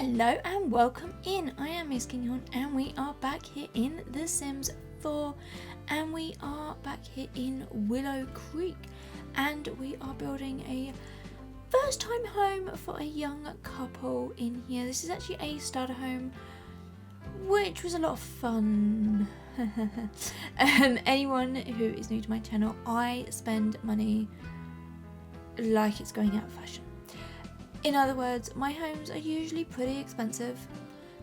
Hello and welcome in. I am MissKinghorn and we are back here in The Sims 4 and we are back here in Willow Creek and we are building a first time home for a young couple in here. This is actually a starter home, which was a lot of fun. Anyone who is new to my channel, I spend money like it's going out of fashion. In other words, my homes are usually pretty expensive,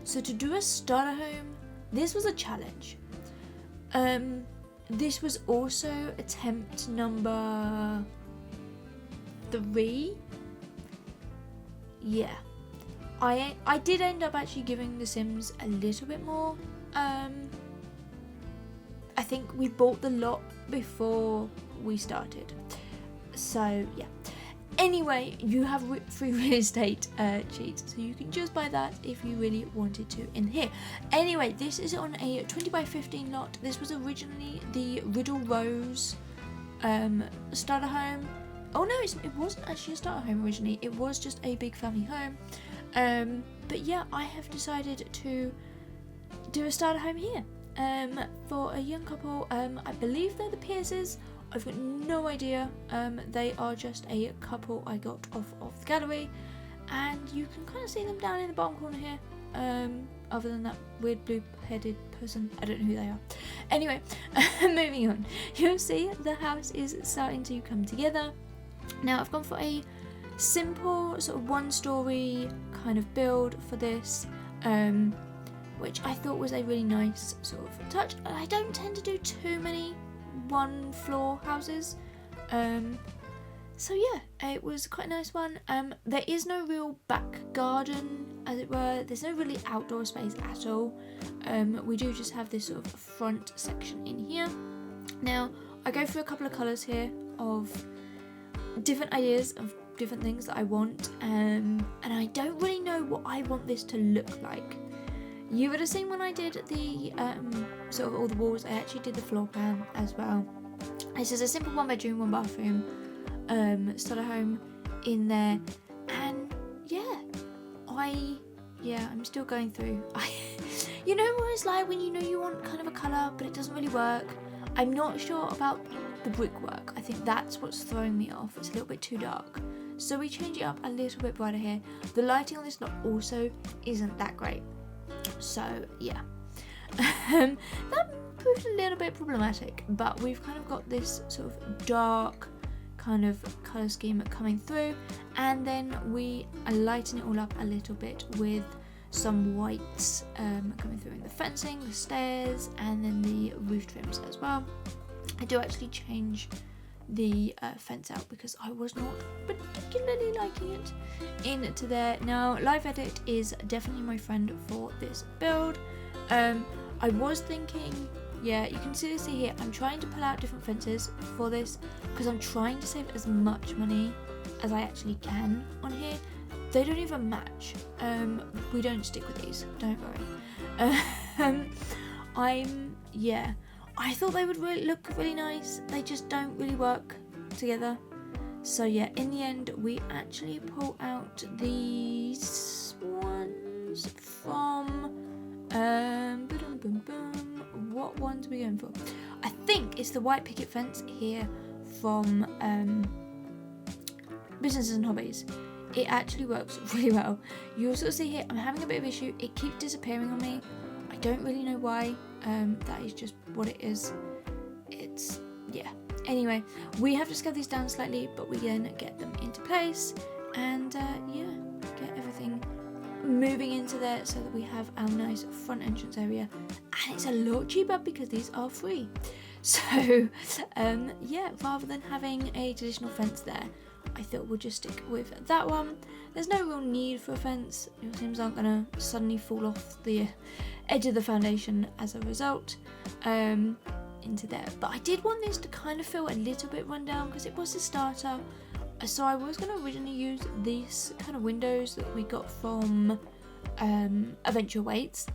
so to do a starter home, this was a challenge. This was also attempt number 3. Yeah, I did end up actually giving The Sims a little bit more. I think we bought the lot before we started, so yeah. Anyway, you have free real estate cheats, so you can just buy that if you really wanted to in here. Anyway, this is on a 20 by 15 lot. This was originally the Riddle Rose starter home. Oh no, it wasn't actually a starter home originally. It was just a big family home. But yeah, I have decided to do a starter home here for a young couple. I believe they're the Pearces. I've got no idea. They are just a couple I got off of the gallery, and you can kind of see them down in the bottom corner here. Other than that weird blue-headed person, I don't know who they are. Anyway, moving on. You'll see the house is starting to come together. Now I've gone for a simple sort of one-story kind of build for this, which I thought was a really nice sort of touch. I don't tend to do too many one floor houses, so yeah, it was quite a nice one. There is no real back garden, as it were. There's no really outdoor space at all. We do just have this sort of front section in here. Now I go through a couple of colours here of different ideas of different things that I want, and I don't really know what I want this to look like. You would have seen when I did the sort of all the walls, I actually did the floor plan as well. This is a simple 1 bedroom, 1 bathroom starter home in there, and I'm still going through. You know what it's like when you know you want kind of a colour but it doesn't really work. I'm not sure about the brickwork. I think that's what's throwing me off. It's a little bit too dark, so we change it up a little bit brighter here. The lighting on this lot also isn't that great. So yeah, that proved a little bit problematic, but we've kind of got this sort of dark kind of colour scheme coming through, and then we lighten it all up a little bit with some whites coming through in the fencing, the stairs, and then the roof trims as well. I do actually change the fence out because I was not particularly liking it into there. Now live edit is definitely my friend for this build. I was thinking, yeah, you can see here, I'm trying to pull out different fences for this because I'm trying to save as much money as I actually can on here. They don't even match. We don't stick with these, don't worry. I thought they would really look really nice. They just don't really work together. So yeah, in the end, we actually pull out these ones from what ones are we going for? I think it's the white picket fence here from Businesses and Hobbies. It actually works really well. You also see here, I'm having a bit of issue. It keeps disappearing on me. I don't really know why. That is just what it is. Yeah. Anyway, we have to scale these down slightly, but we then get them into place, and get everything moving into there so that we have our nice front entrance area, and it's a lot cheaper because these are free. So rather than having a traditional fence there, I thought we'll just stick with that one. There's no real need for a fence. Your Sims aren't gonna suddenly fall off the edge of the foundation as a result into there. But I did want this to kind of feel a little bit run down because it was a starter. So I was going to originally use these kind of windows that we got from Adventure Waits,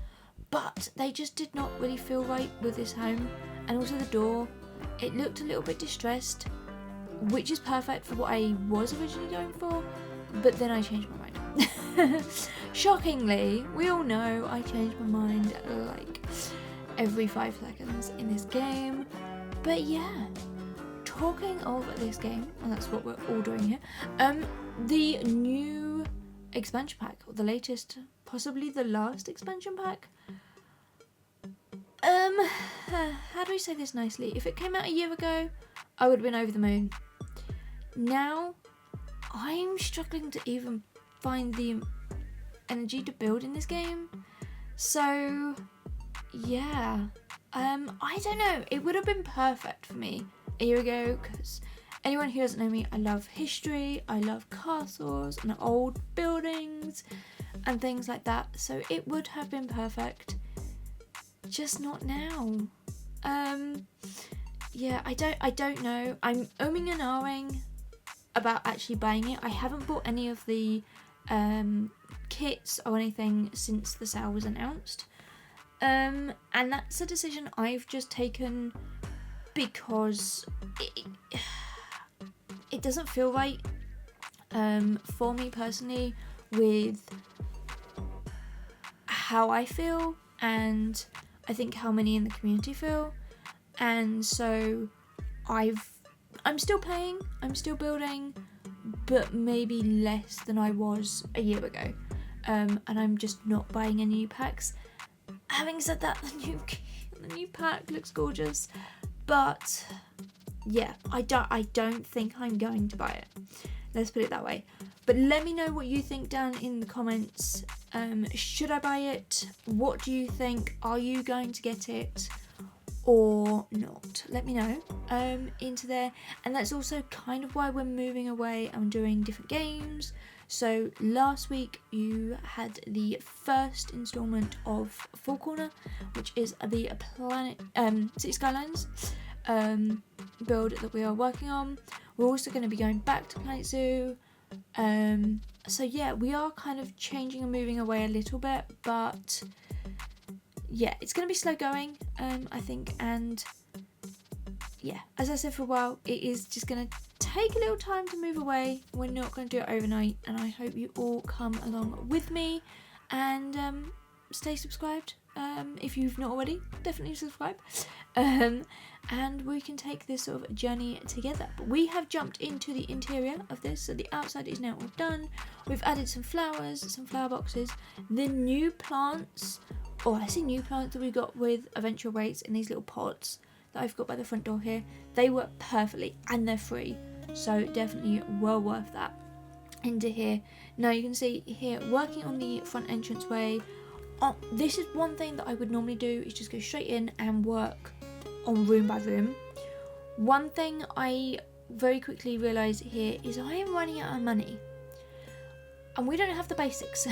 but they just did not really feel right with this home. And also the door, it looked a little bit distressed, which is perfect for what I was originally going for, but then I changed my mind. shockingly, we all know I change my mind like every 5 seconds in this game. But yeah, talking of this game, and that's what we're all doing here, the new expansion pack, or the latest, possibly the last expansion pack. How do we say this nicely? If it came out a year ago, I would have been over the moon. Now, I'm struggling to even find the energy to build in this game. So, yeah. I don't know. It would have been perfect for me a year ago, because anyone who doesn't know me, I love history, I love castles and old buildings and things like that. So it would have been perfect. Just not now. Yeah, I don't know. I'm umming and ahhing about actually buying it. I haven't bought any of the kits or anything since the sale was announced. And that's a decision I've just taken because it doesn't feel right for me personally with how I feel, and I think how many in the community feel. And so I'm still paying, I'm still building, but maybe less than I was a year ago. And I'm just not buying any new packs. Having said that, the new pack looks gorgeous, but yeah, I don't think I'm going to buy it. Let's put it that way. But let me know what you think down in the comments. Should I buy it? What do you think? Are you going to get it or not? Let me know into there. And that's also kind of why we're moving away and doing different games. So last week you had the first installment of Four Corner, which is the City Skylines build that we are working on. We're also going to be going back to Planet Zoo. So yeah, we are kind of changing and moving away a little bit, but yeah, it's going to be slow going, I think, and yeah, as I said for a while, it is just going to take a little time to move away. We're not going to do it overnight, and I hope you all come along with me and stay subscribed. If you've not already, definitely subscribe. And we can take this sort of journey together. But we have jumped into the interior of this, so the outside is now all done. We've added some flowers, some flower boxes, the new plants, or I say new plants that we got with eventual rates in these little pots that I've got by the front door here. They work perfectly and they're free, so definitely well worth that. Into here now, you can see here working on the front entranceway. This is one thing that I would normally do, is just go straight in and work on room by room. One thing I very quickly realised here is I am running out of money and we don't have the basics.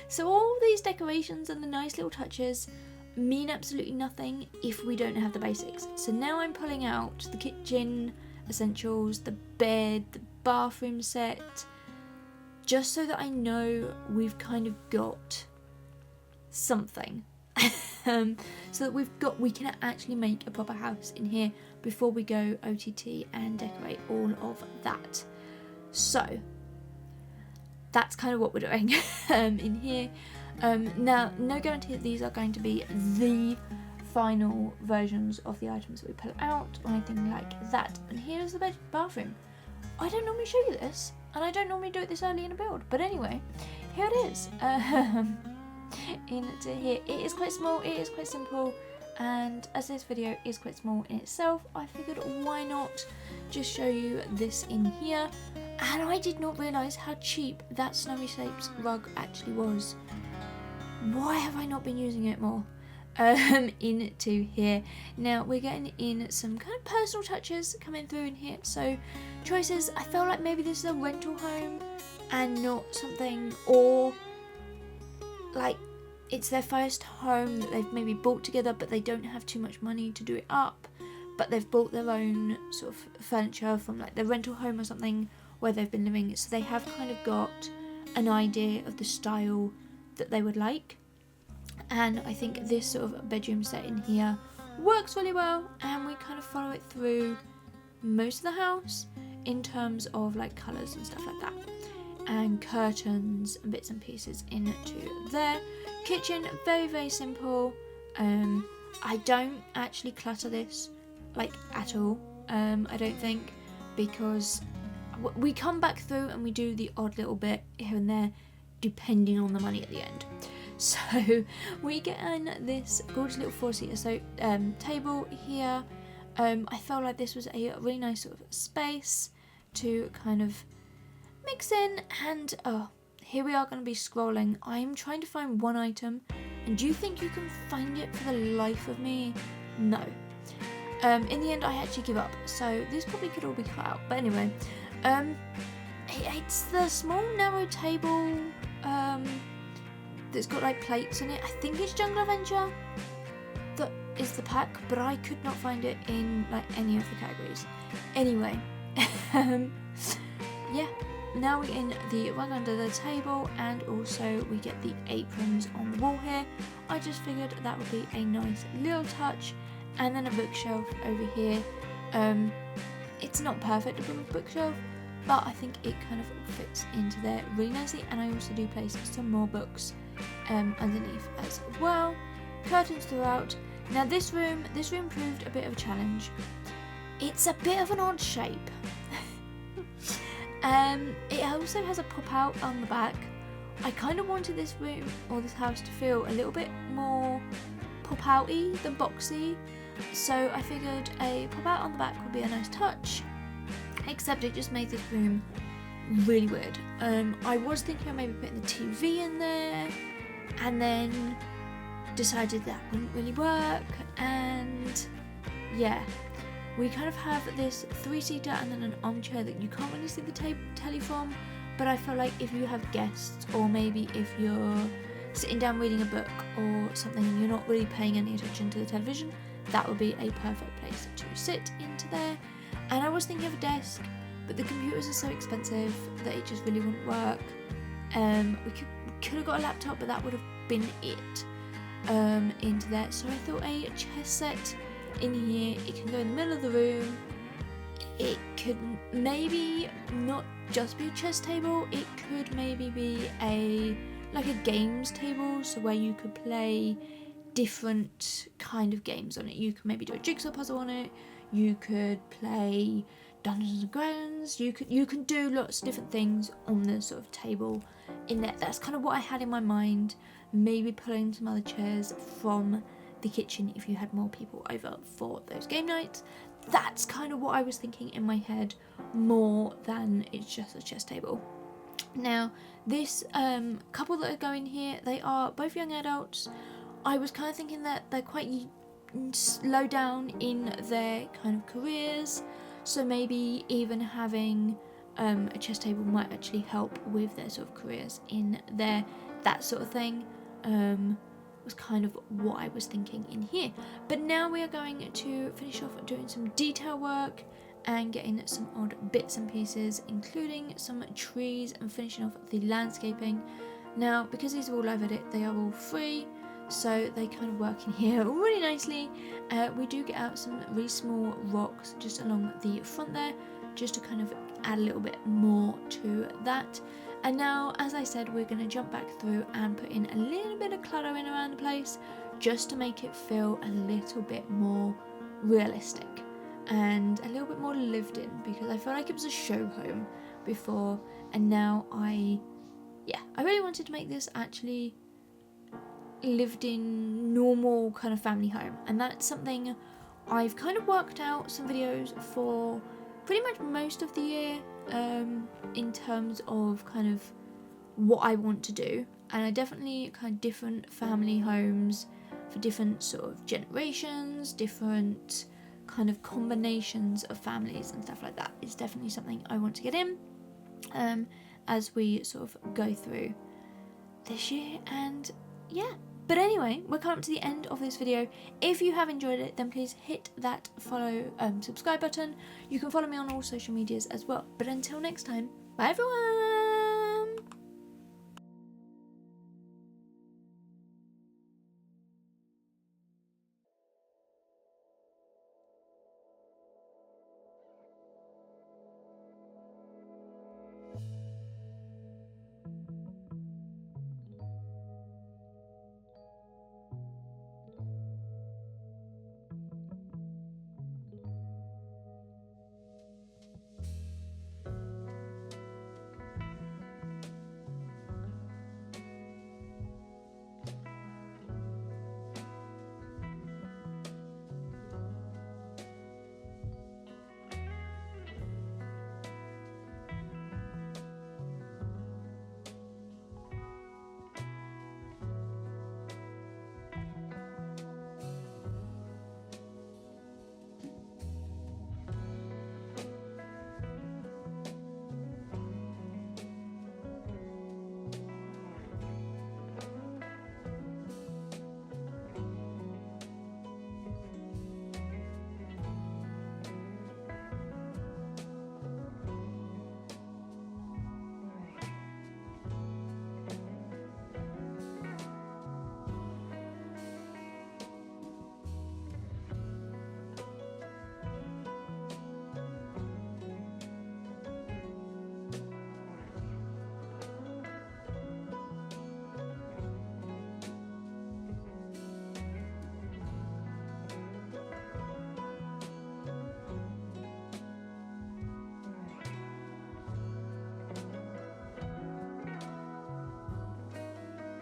So all these decorations and the nice little touches mean absolutely nothing if we don't have the basics. So now I'm pulling out the kitchen essentials, the bed, the bathroom set, just so that I know we've kind of got something. So that we can actually make a proper house in here before we go OTT and decorate all of that. So that's kind of what we're doing in here. Now, no guarantee that these are going to be the final versions of the items that we pull out or anything like that. And here's the bathroom. I don't normally show you this, and I don't normally do it this early in a build, but anyway, here it is. Into here, it is quite small, it is quite simple, and as this video is quite small in itself, I figured why not just show you this in here. And I did not realise how cheap that Snowy Shapes rug actually was. Why have I not been using it more? Into here. Now we're getting in some kind of personal touches coming through in here. So choices, I felt like maybe this is a rental home and not something, or like it's their first home that they've maybe bought together, but they don't have too much money to do it up, but they've bought their own sort of furniture from like their rental home or something where they've been living, so they have kind of got an idea of the style that they would like. And I think this sort of bedroom set in here works really well, and we kind of follow it through most of the house in terms of like colours and stuff like that. and curtains and bits and pieces into there. Kitchen, very, very simple. I don't actually clutter this, like, at all, I don't think, because we come back through and we do the odd little bit here and there, depending on the money at the end. So we get in this gorgeous little 4-seater table here. I felt like this was a really nice sort of space to kind of mix in, and here we are going to be scrolling. I'm trying to find one item, and do you think you can find it for the life of me? No. In the end, I actually give up, so this probably could all be cut out. But anyway, it's the small narrow table that's got like plates in it. I think it's Jungle Adventure that is the pack, but I could not find it in like any of the categories. Anyway, yeah, now we're in the rug under the table, and also we get the aprons on the wall here. I just figured that would be a nice little touch. And then a bookshelf over here. It's not perfect to put a bookshelf, but I think it kind of fits into there really nicely. And I also do place some more books underneath as well. Curtains throughout. Now this room proved a bit of a challenge. It's a bit of an odd shape. It also has a pop out on the back. I kind of wanted this room or this house to feel a little bit more pop outy than boxy, so I figured a pop out on the back would be a nice touch, except it just made this room really weird. I was thinking of maybe putting the TV in there, and then decided that wouldn't really work, and yeah, we kind of have this 3-seater and then an armchair that you can't really see the telly from, but I feel like if you have guests, or maybe if you're sitting down reading a book or something and you're not really paying any attention to the television, that would be a perfect place to sit into there. And I was thinking of a desk, but the computers are so expensive that it just really wouldn't work. We could have got a laptop, but that would have been it into there. So I thought a chess set in here. It can go in the middle of the room. It could maybe not just be a chess table, it could maybe be like a games table, so where you could play different kind of games on it. You could maybe do a jigsaw puzzle on it, you could play Dungeons and Dragons, you can do lots of different things on the sort of table in there. That's kind of what I had in my mind. Maybe pulling some other chairs from the kitchen if you had more people over for those game nights. That's kind of what I was thinking in my head, more than it's just a chess table. Now, this couple that are going here, they are both young adults. I was kind of thinking that they're quite low down in their kind of careers, so maybe even having a chess table might actually help with their sort of careers in there, that sort of thing. Was kind of what I was thinking in here. But now we are going to finish off doing some detail work and getting some odd bits and pieces, including some trees, and finishing off the landscaping. Now, because these are all live edit, they are all free, so they kind of work in here really nicely. We do get out some really small rocks just along the front there, just to kind of add a little bit more to that. And now, as I said, we're going to jump back through and put in a little bit of cluttering around the place, just to make it feel a little bit more realistic and a little bit more lived in, because I felt like it was a show home before, and now I really wanted to make this actually lived in, normal kind of family home. And that's something I've kind of worked out some videos for pretty much most of the year, in terms of kind of what I want to do. And I definitely kind of different family homes for different sort of generations, different kind of combinations of families and stuff like that is definitely something I want to get in as we sort of go through this year. And yeah, but anyway, we're coming up to the end of this video. If you have enjoyed it, then please hit that follow, subscribe button. You can follow me on all social medias as well. But until next time, bye everyone!